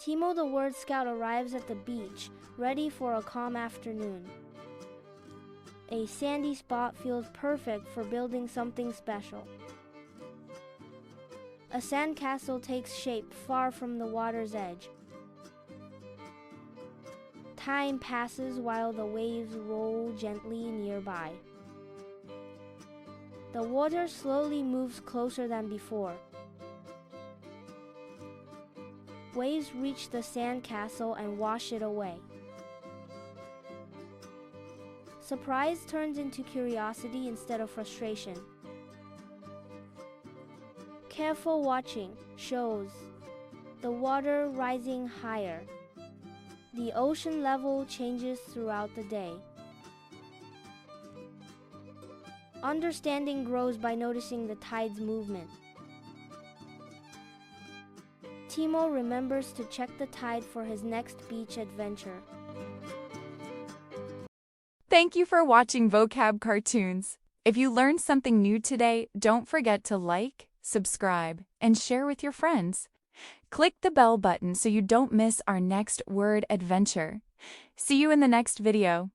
Timo the word scout arrives at the beach, ready for a calm afternoon. A sandy spot feels perfect for building something special. A sandcastle takes shape far from the water's edge. Time passes while the waves roll gently nearby. The water slowly moves closer than before. Waves reach the sandcastle and wash it away. Surprise turns into curiosity instead of frustration. Careful watching shows the water rising higher. The ocean level changes throughout the day. Understanding grows by noticing the tide's movement. Timo remembers to check the tide for his next beach adventure. Thank you for watching Vocab Cartoons. If you learned something new today, don't forget to like, subscribe, and share with your friends. Click the bell button so you don't miss our next word adventure. See you in the next video.